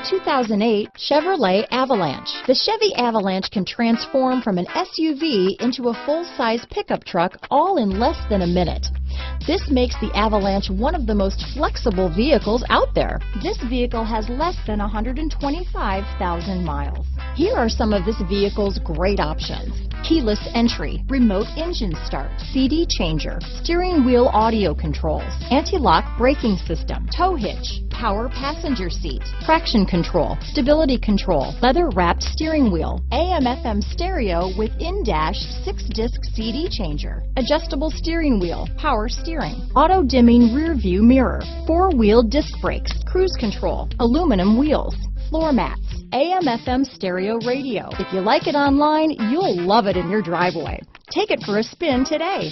The 2008 Chevrolet Avalanche. The Chevy Avalanche can transform from an SUV into a full-size pickup truck all in less than a minute. This makes the Avalanche one of the most flexible vehicles out there. This vehicle has less than 125,000 miles. Here are some of this vehicle's great options: keyless entry, remote engine start, CD changer, steering wheel audio controls, anti-lock braking system, tow hitch, power passenger seat, traction control, stability control, leather-wrapped steering wheel, AM/FM stereo with in-dash 6-disc CD changer, adjustable steering wheel, power steering, auto-dimming rear-view mirror, 4-wheel disc brakes, cruise control, aluminum wheels, floor mats, AM/FM stereo radio. If you like it online, you'll love it in your driveway. Take it for a spin today.